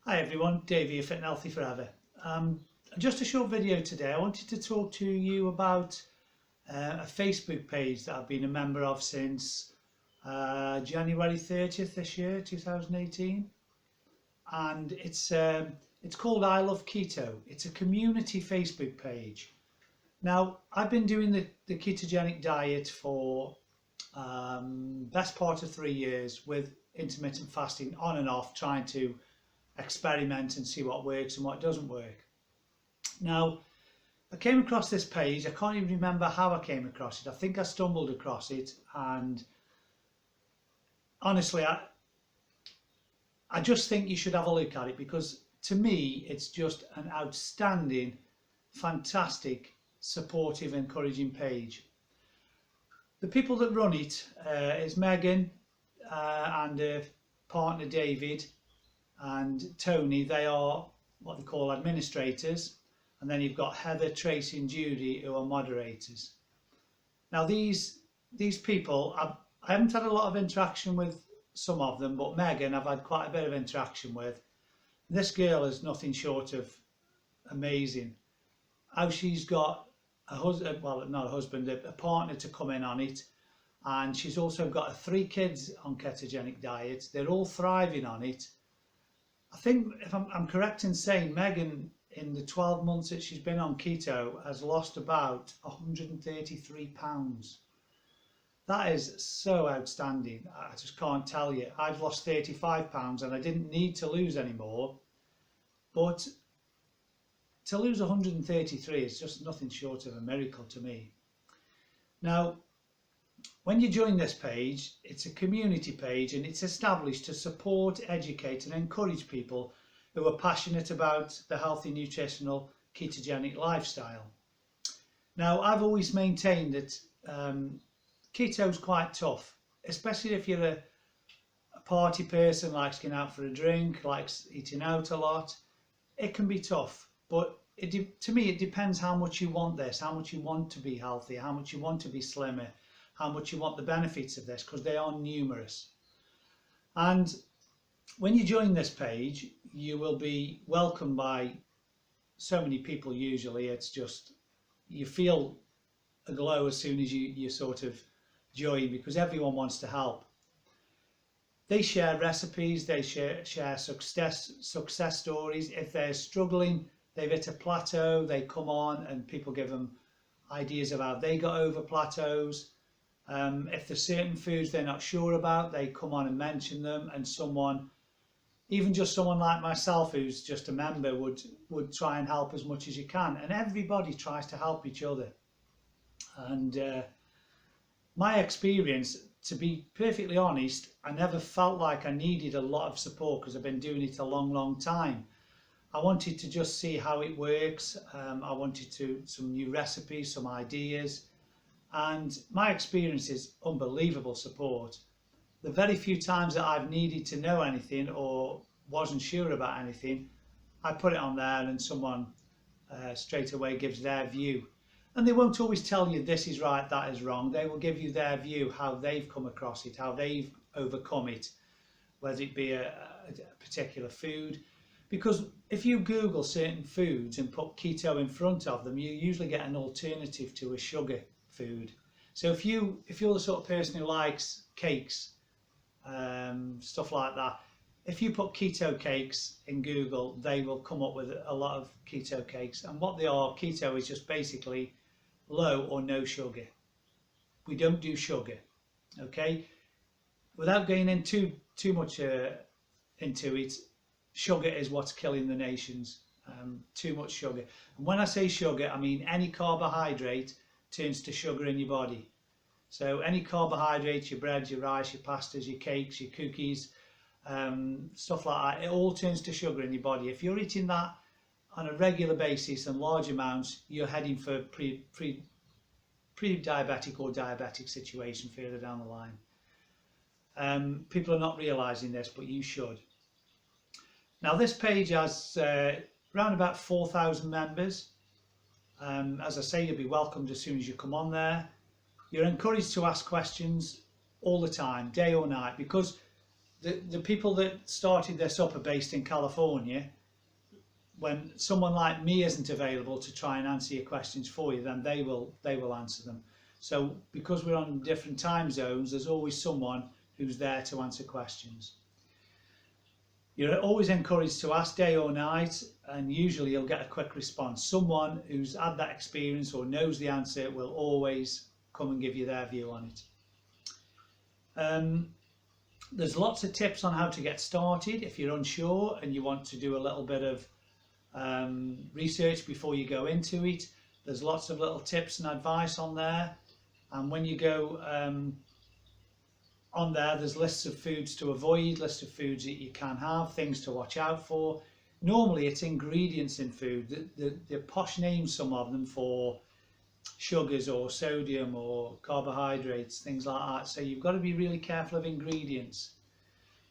Hi everyone, Dave here, Fit and Healthy Forever. Just a short video today. I wanted to talk to you about a Facebook page that I've been a member of since January 30th this year, 2018. And it's called I Love Keto. It's a community Facebook page. Now, I've been doing the ketogenic diet for best part of 3 years with intermittent fasting on and off, trying to experiment and see what works and what doesn't work. Now, I came across this page. I can't even remember how I came across it. I think I stumbled across it, and honestly, I just think you should have a look at it, because to me it's just an outstanding, fantastic, supportive, encouraging page. The people that run it is Megan and her partner David and Tony. They are what they call administrators, and then you've got Heather, Tracy and Judy, who are moderators. Now these people, I haven't had a lot of interaction with some of them, but Megan I've had quite a bit of interaction with. This girl is nothing short of amazing. How she's got a husband, well not a husband, a partner to come in on it, and she's also got 3 kids on ketogenic diet. They're all thriving on it. I think, if I'm correct in saying, Megan, in the 12 months that she's been on keto, has lost about 133 pounds. That is so outstanding. I just can't tell you. I've lost 35 pounds and I didn't need to lose any more. But to lose 133 is just nothing short of a miracle to me. Now, when you join this page, it's a community page, and it's established to support, educate and encourage people who are passionate about the healthy, nutritional, ketogenic lifestyle. Now, I've always maintained that keto is quite tough, especially if you're a party person, likes going out for a drink, likes eating out a lot. It can be tough, but to me it depends how much you want this, how much you want to be healthy, how much you want to be slimmer, how much you want the benefits of this, because they are numerous. And when you join this page, you will be welcomed by so many people. Usually it's just, you feel a glow as soon as you sort of join, because everyone wants to help. They share recipes, they share success stories. If they're struggling, they've hit a plateau, they come on and people give them ideas of how they got over plateaus. If there's certain foods they're not sure about, they come on and mention them, and someone, even just someone like myself who's just a member, would try and help as much as you can, and everybody tries to help each other. And my experience, to be perfectly honest, I never felt like I needed a lot of support, because I've been doing it a long time. I wanted to just see how it works. I wanted some new recipes, some ideas. And my experience is unbelievable support. The very few times that I've needed to know anything or wasn't sure about anything, I put it on there and someone straight away gives their view. And they won't always tell you this is right, that is wrong. They will give you their view, how they've come across it, how they've overcome it, whether it be a particular food. Because if you Google certain foods and put keto in front of them, you usually get an alternative to a sugar food. So if you're the sort of person who likes cakes, stuff like that, if you put keto cakes in Google, they will come up with a lot of keto cakes. And what they are, keto is just basically low or no sugar. We don't do sugar, okay? Without going into too much into it, sugar is what's killing the nations. Too much sugar. And when I say sugar, I mean any carbohydrate turns to sugar in your body. So any carbohydrates, your bread, your rice, your pastas, your cakes, your cookies, stuff like that, it all turns to sugar in your body. If you're eating that on a regular basis and large amounts, you're heading for pre-diabetic or diabetic situation further down the line. People are not realising this, but you should. Now this page has around about 4,000 members. As I say, you'll be welcomed as soon as you come on there. You're encouraged to ask questions all the time, day or night, because the people that started this up are based in California. When someone like me isn't available to try and answer your questions for you, then they will answer them. So because we're on different time zones, there's always someone who's there to answer questions. You're always encouraged to ask day or night, and usually you'll get a quick response. Someone who's had that experience or knows the answer will always come and give you their view on it. There's lots of tips on how to get started if you're unsure and you want to do a little bit of research before you go into it. There's lots of little tips and advice on there, and when you go on there, there's lists of foods to avoid, lists of foods that you can have, things to watch out for. Normally it's ingredients in food. The posh names, some of them, for sugars or sodium or carbohydrates, things like that. So you've got to be really careful of ingredients.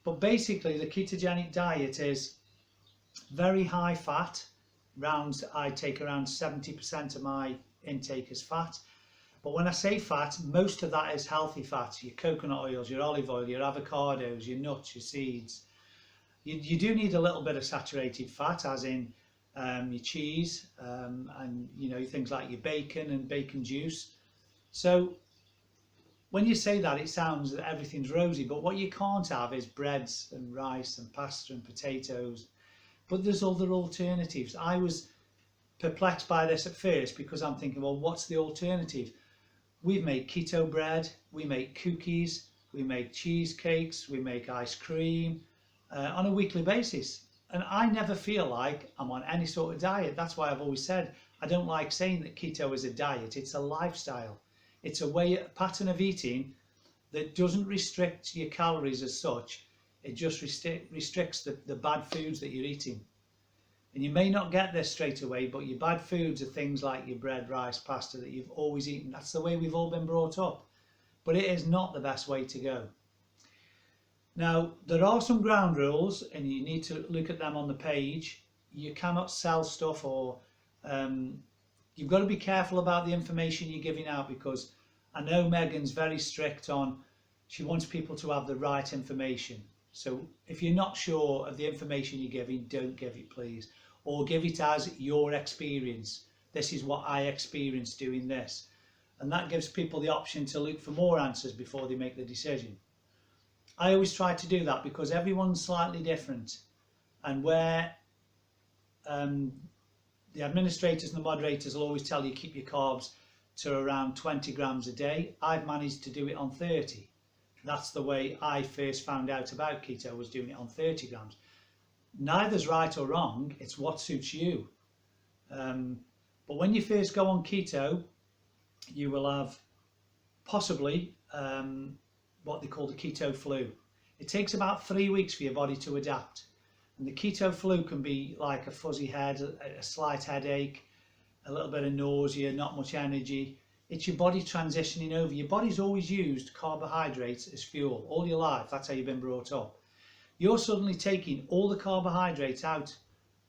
But basically the ketogenic diet is very high fat. I take around 70% of my intake as fat. But when I say fat, most of that is healthy fats, your coconut oils, your olive oil, your avocados, your nuts, your seeds. You do need a little bit of saturated fat, as in your cheese, and things like your bacon and bacon juice. So when you say that, it sounds that everything's rosy, but what you can't have is breads and rice and pasta and potatoes. But there's other alternatives. I was perplexed by this at first because I'm thinking, well, what's the alternative? We've made keto bread, we make cookies, we make cheesecakes, we make ice cream on a weekly basis. And I never feel like I'm on any sort of diet. That's why I've always said I don't like saying that keto is a diet. It's a lifestyle. It's a pattern of eating that doesn't restrict your calories as such. It just restricts the bad foods that you're eating. And you may not get this straight away, but your bad foods are things like your bread, rice, pasta that you've always eaten. That's the way we've all been brought up. But it is not the best way to go. Now, there are some ground rules, and you need to look at them on the page. You cannot sell stuff, or you've got to be careful about the information you're giving out, because I know Megan's very strict on, she wants people to have the right information. So if you're not sure of the information you're giving, don't give it, please. Or give it as your experience. This is what I experienced doing this. And that gives people the option to look for more answers before they make the decision. I always try to do that because everyone's slightly different. And where the administrators and the moderators will always tell you keep your carbs to around 20 grams a day, I've managed to do it on 30. That's the way I first found out about keto, was doing it on 30 grams. Neither's right or wrong, it's what suits you. But when you first go on keto, you will have possibly what they call the keto flu. It takes about 3 weeks for your body to adapt. And the keto flu can be like a fuzzy head, a slight headache, a little bit of nausea, not much energy. It's your body transitioning over. Your body's always used carbohydrates as fuel all your life. That's how you've been brought up. You're suddenly taking all the carbohydrates out,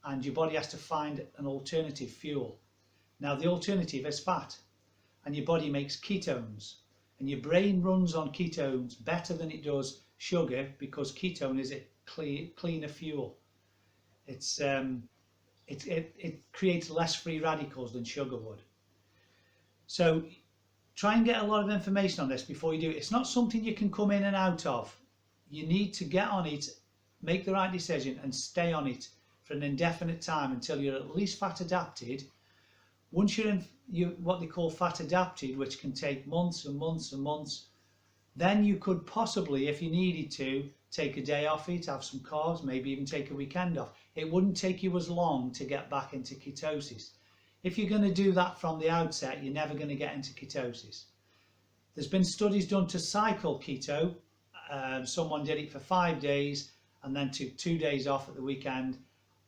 and your body has to find an alternative fuel. Now the alternative is fat, and your body makes ketones, and your brain runs on ketones better than it does sugar, because ketone is a cleaner fuel. It creates less free radicals than sugar would. So try and get a lot of information on this before you do it. It's not something you can come in and out of. You need to get on it, make the right decision, and stay on it for an indefinite time until you're at least fat adapted. Once you're in what they call fat adapted, which can take months and months and months, then you could possibly, if you needed to, take a day off it, have some carbs, maybe even take a weekend off. It wouldn't take you as long to get back into ketosis. If you're going to do that from the outset, you're never going to get into ketosis. There's been studies done to cycle keto. Someone did it for 5 days and then took 2 days off at the weekend,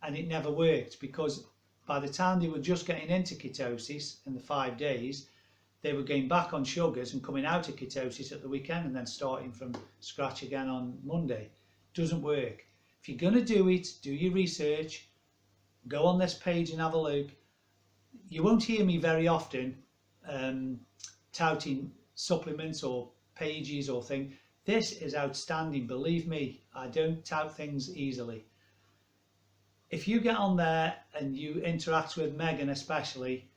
and it never worked, because by the time they were just getting into ketosis in the 5 days, they were going back on sugars and coming out of ketosis at the weekend and then starting from scratch again on Monday. Doesn't work. If you're going to do it, do your research, go on this page and have a look. You won't hear me very often touting supplements or pages or things This is outstanding. Believe me, I don't tout things easily. If you get on there and you interact with Megan especially,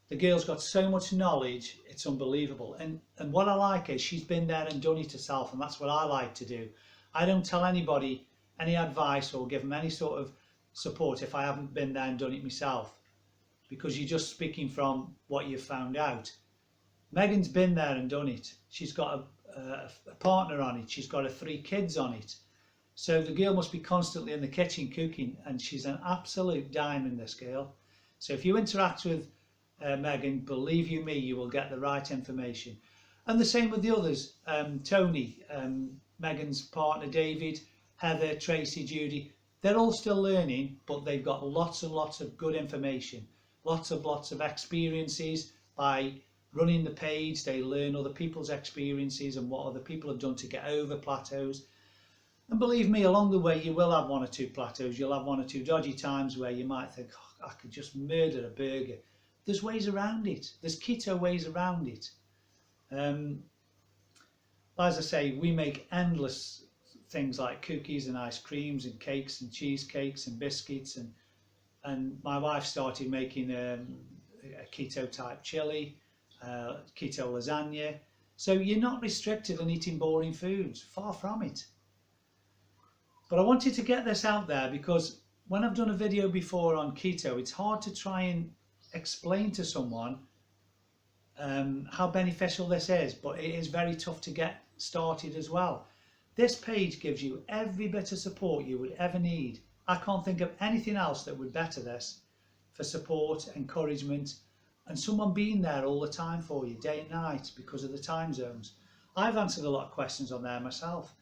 the girl's got so much knowledge, it's unbelievable. And what I like is she's been there and done it herself, and that's what I like to do. I don't tell anybody any advice or give them any sort of support if I haven't been there and done it myself, because you're just speaking from what you've found out. Megan's been there and done it. She's got a partner on it. She's got her 3 kids on it. So the girl must be constantly in the kitchen cooking, and she's an absolute diamond, this girl. So if you interact with Megan, believe you me, you will get the right information. And the same with the others. Tony, Megan's partner, David, Heather, Tracy, Judy, they're all still learning, but they've got lots and lots of good information, lots of experiences. By running the page, they learn other people's experiences and what other people have done to get over plateaus. And believe me, along the way you will have 1 or 2 plateaus. You'll have 1 or 2 dodgy times where you might think, oh, I could just murder a burger. There's ways around it. There's keto ways around it. As I say, we make endless things like cookies and ice creams and cakes and cheesecakes and biscuits, and my wife started making a keto type chili, keto lasagna. So you're not restricted on eating boring foods, far from it. But I wanted to get this out there because when I've done a video before on keto, it's hard to try and explain to someone how beneficial this is, but it is very tough to get started as well. This page gives you every bit of support you would ever need. I can't think of anything else that would better this for support, encouragement, and someone being there all the time for you, day and night, because of the time zones. I've answered a lot of questions on there myself,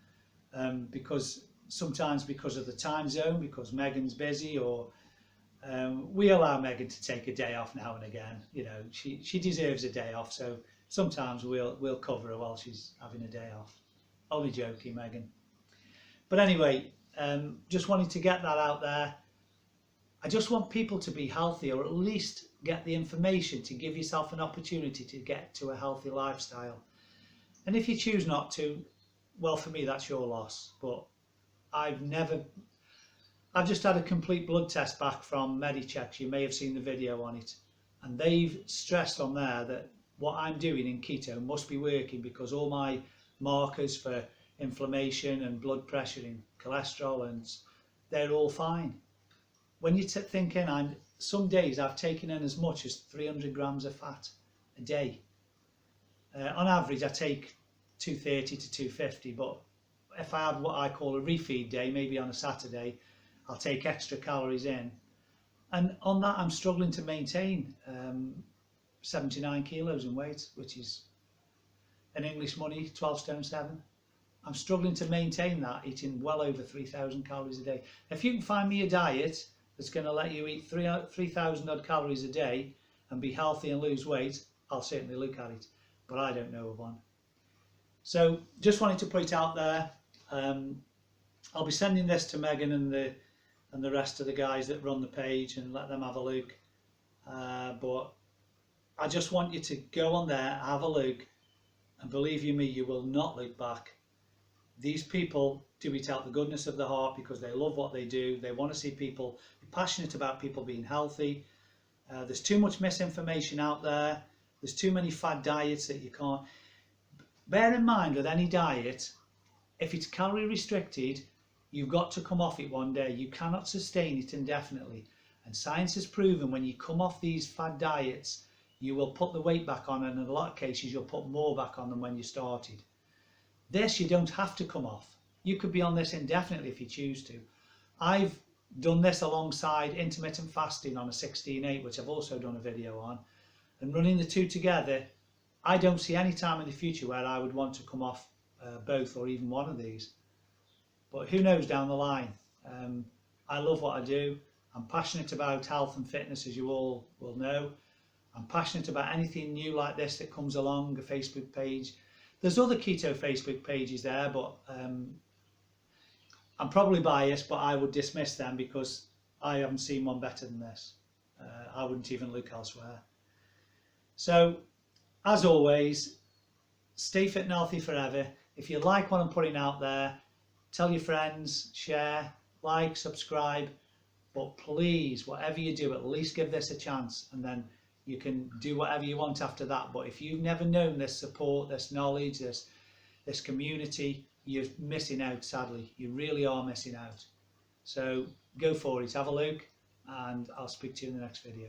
because sometimes because of the time zone, because Megan's busy, or we allow Megan to take a day off now and again. You know, she deserves a day off, so sometimes we'll cover her while she's having a day off. Only joking, Megan. But anyway, just wanted to get that out there. I just want people to be healthy, or at least get the information to give yourself an opportunity to get to a healthy lifestyle. And if you choose not to, well, for me, that's your loss. But I've just had a complete blood test back from Medichecks. You may have seen the video on it. And they've stressed on there that what I'm doing in keto must be working, because all my markers for inflammation and blood pressure and cholesterol, and they're all fine. When you're thinking, some days I've taken in as much as 300 grams of fat a day. On average, I take 230 to 250, but if I have what I call a refeed day, maybe on a Saturday, I'll take extra calories in. And on that, I'm struggling to maintain 79 kilos in weight, which is, in English money, 12 stone 7. I'm struggling to maintain that, eating well over 3,000 calories a day. If you can find me a diet that's going to let you eat 3,000 odd calories a day and be healthy and lose weight, I'll certainly look at it, but I don't know of one. So just wanted to put it out there. I'll be sending this to Megan and the rest of the guys that run the page, and let them have a look. But I just want you to go on there, have a look, and believe you me, you will not look back. These people do it out the goodness of the heart, because they love what they do. They want to see people be passionate about people being healthy. There's too much misinformation out there. There's too many fad diets that you can't. Bear in mind, with any diet, if it's calorie restricted, you've got to come off it one day. You cannot sustain it indefinitely. And science has proven when you come off these fad diets, you will put the weight back on, and in a lot of cases you'll put more back on than when you started. This, you don't have to come off. You could be on this indefinitely if you choose to. I've done this alongside intermittent fasting on a 16/8, which I've also done a video on. And running the two together, I don't see any time in the future where I would want to come off both, or even one of these. But who knows down the line. I love what I do. I'm passionate about health and fitness, as you all will know. I'm passionate about anything new like this that comes along, a Facebook page. There's other keto Facebook pages there, but I'm probably biased, but I would dismiss them because I haven't seen one better than this. I wouldn't even look elsewhere. So, as always, stay fit and healthy forever. If you like what I'm putting out there, tell your friends, share, like, subscribe, but please, whatever you do, at least give this a chance, and then you can do whatever you want after that. But if you've never known this support, this knowledge, this community, you're missing out, sadly. You really are missing out. So go for it, have a look, and I'll speak to you in the next video.